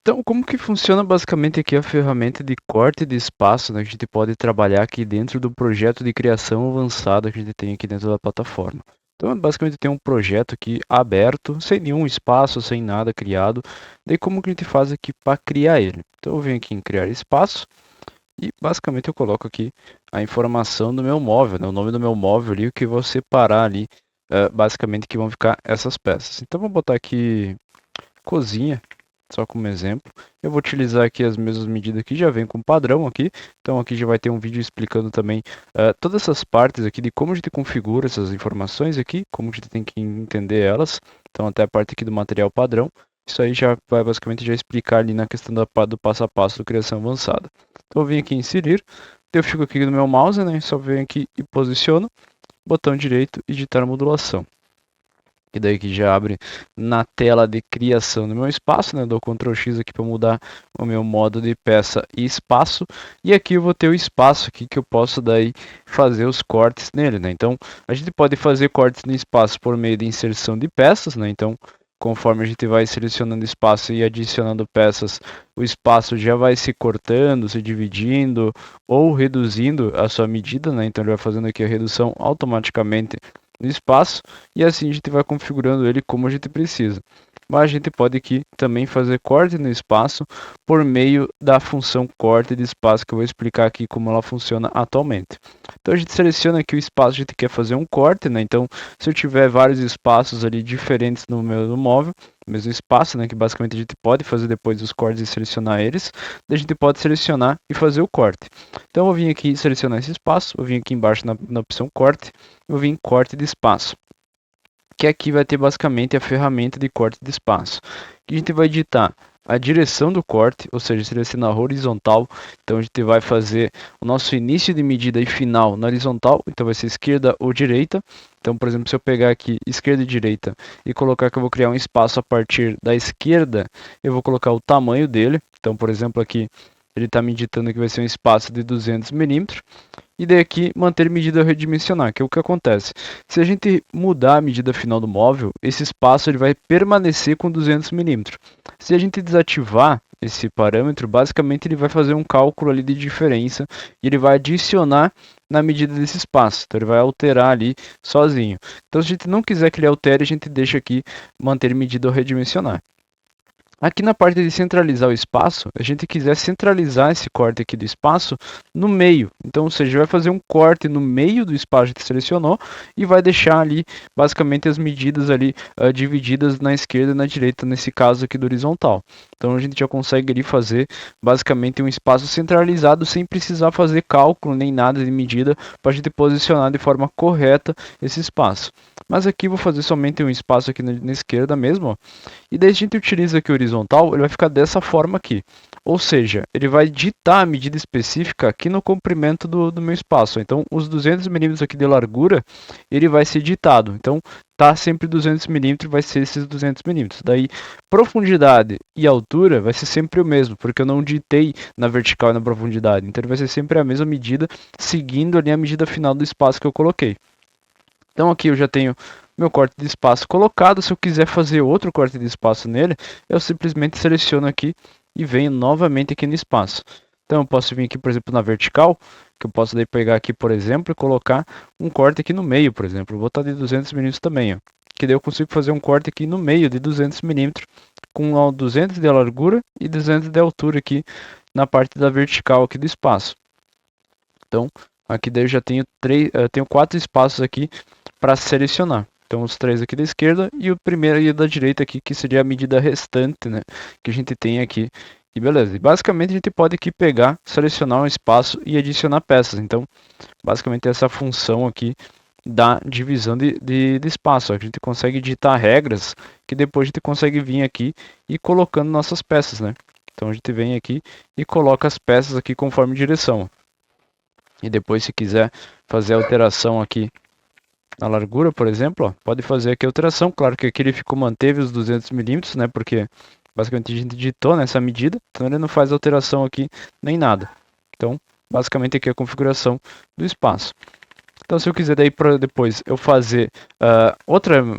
Então, como que funciona basicamente aqui a ferramenta de corte de espaço, né, que a gente pode trabalhar aqui dentro do projeto de criação avançada que a gente tem aqui dentro da plataforma. Então, basicamente tem um projeto aqui aberto, sem nenhum espaço, sem nada criado. Daí como que a gente faz aqui para criar ele? Então eu venho aqui em criar espaço e basicamente eu coloco aqui a informação do meu móvel, né, o nome do meu móvel ali, o que eu vou separar ali, basicamente que vão ficar essas peças. Então vou botar aqui cozinha, só como exemplo. Eu vou utilizar aqui as mesmas medidas que já vem com padrão aqui. Então aqui já vai ter um vídeo explicando também todas essas partes aqui de como a gente configura essas informações aqui, como a gente tem que entender elas. Então até a parte aqui do material padrão. Isso aí já vai basicamente já explicar ali na questão do passo a passo do criação avançada. Então eu vim aqui em inserir, eu fico aqui no meu mouse, né? Só venho aqui e posiciono, botão direito, editar modulação. E daí que já abre na tela de criação do meu espaço, né? Dou Ctrl X aqui para mudar o meu modo de peça e espaço. E aqui eu vou ter o espaço aqui que eu posso daí fazer os cortes nele, né? Então a gente pode fazer cortes no espaço por meio de inserção de peças, né? Então conforme a gente vai selecionando espaço e adicionando peças, o espaço já vai se cortando, se dividindo ou reduzindo a sua medida, né? Então ele vai fazendo aqui a redução automaticamente no espaço e assim a gente vai configurando ele como a gente precisa. Mas a gente pode aqui também fazer corte no espaço por meio da função corte de espaço, que eu vou explicar aqui como ela funciona atualmente. Então a gente seleciona aqui o espaço, a gente quer fazer um corte, né? Então se eu tiver vários espaços ali diferentes no meu móvel, mesmo espaço, né, que basicamente a gente pode fazer depois os cortes e selecionar eles, a gente pode selecionar e fazer o corte. Então eu vou vir aqui selecionar esse espaço, vou vir aqui embaixo na opção corte, eu vim em corte de espaço, que aqui vai ter basicamente a ferramenta de corte de espaço, que a gente vai digitar a direção do corte, ou seja, seria na horizontal. Então a gente vai fazer o nosso início de medida e final na horizontal, então vai ser esquerda ou direita. Então, por exemplo, se eu pegar aqui esquerda e direita e colocar que eu vou criar um espaço a partir da esquerda, eu vou colocar o tamanho dele. Então, por exemplo, aqui ele está me indicando que vai ser um espaço de 200 milímetros. E daí aqui manter medida redimensionar, que é o que acontece. Se a gente mudar a medida final do móvel, esse espaço ele vai permanecer com 200 milímetros. Se a gente desativar esse parâmetro, basicamente ele vai fazer um cálculo ali de diferença e ele vai adicionar na medida desse espaço. Então ele vai alterar ali sozinho. Então se a gente não quiser que ele altere, a gente deixa aqui manter medida ou redimensionar. Aqui na parte de centralizar o espaço, a gente quiser centralizar esse corte aqui do espaço no meio. Então, ou seja, vai fazer um corte no meio do espaço que selecionou e vai deixar ali basicamente as medidas ali divididas na esquerda e na direita, nesse caso aqui do horizontal. Então a gente já consegue ali fazer basicamente um espaço centralizado sem precisar fazer cálculo nem nada de medida para a gente posicionar de forma correta esse espaço. Mas aqui vou fazer somente um espaço aqui na esquerda mesmo, ó. E daí a gente utiliza aqui o horizontal, ele vai ficar dessa forma aqui. Ou seja, ele vai ditar a medida específica aqui no comprimento do meu espaço. Então, os 200 milímetros aqui de largura, ele vai ser ditado. Então, tá sempre 200 milímetros, vai ser esses 200 milímetros. Daí, profundidade e altura vai ser sempre o mesmo, porque eu não ditei na vertical e na profundidade. Então, ele vai ser sempre a mesma medida, seguindo ali a medida final do espaço que eu coloquei. Então aqui eu já tenho meu corte de espaço colocado. Se eu quiser fazer outro corte de espaço nele, eu simplesmente seleciono aqui e venho novamente aqui no espaço. Então eu posso vir aqui, por exemplo, na vertical, que eu posso daí pegar aqui, por exemplo, e colocar um corte aqui no meio, por exemplo. Vou botar de 200 milímetros também, ó. Que daí eu consigo fazer um corte aqui no meio de 200 milímetros, com 200 de largura e 200 de altura aqui na parte da vertical aqui do espaço. Então aqui daí eu já tenho tenho 4 espaços aqui para selecionar. Então os 3 aqui da esquerda e o primeiro e da direita aqui, que seria a medida restante, né, que a gente tem aqui. E beleza. E basicamente a gente pode aqui pegar, selecionar um espaço e adicionar peças. Então, basicamente essa função aqui da divisão de espaço. A gente consegue digitar regras que depois a gente consegue vir aqui e colocando nossas peças, né? Então a gente vem aqui e coloca as peças aqui conforme direção. E depois, se quiser fazer alteração aqui na largura, por exemplo, ó, pode fazer aqui a alteração. Claro que aqui ele ficou, manteve os 200 milímetros, né? Porque basicamente a gente digitou nessa medida, então ele não faz alteração aqui nem nada. Então, basicamente aqui é a configuração do espaço. Então, se eu quiser daí para depois eu fazer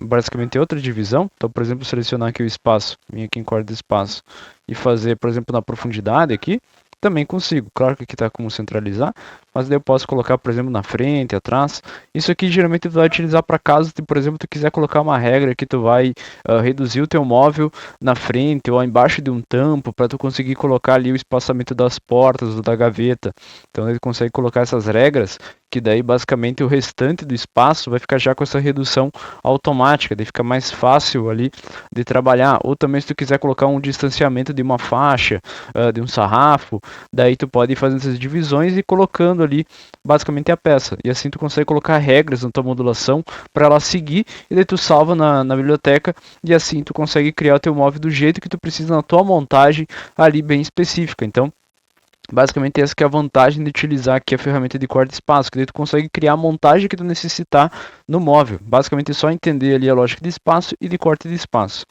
basicamente outra divisão, então, por exemplo, selecionar aqui o espaço, vir aqui em corte de espaço e fazer, por exemplo, na profundidade aqui, também consigo. Claro que aqui está como centralizar, mas daí eu posso colocar, por exemplo, na frente, atrás. Isso aqui geralmente tu vai utilizar para caso, por exemplo, tu quiser colocar uma regra que tu vai reduzir o teu móvel na frente ou embaixo de um tampo para tu conseguir colocar ali o espaçamento das portas ou da gaveta. Então ele consegue colocar essas regras que daí basicamente o restante do espaço vai ficar já com essa redução automática, daí fica mais fácil ali de trabalhar. Ou também se tu quiser colocar um distanciamento de uma faixa, de um sarrafo, daí tu pode ir fazendo essas divisões e colocando ali basicamente a peça. E assim tu consegue colocar regras na tua modulação para ela seguir e daí tu salva na biblioteca e assim tu consegue criar o teu móvel do jeito que tu precisa na tua montagem ali bem específica. Então, basicamente essa que é a vantagem de utilizar aqui a ferramenta de corte de espaço, que daí tu consegue criar a montagem que tu necessitar no móvel. Basicamente é só entender ali a lógica de espaço e de corte de espaço.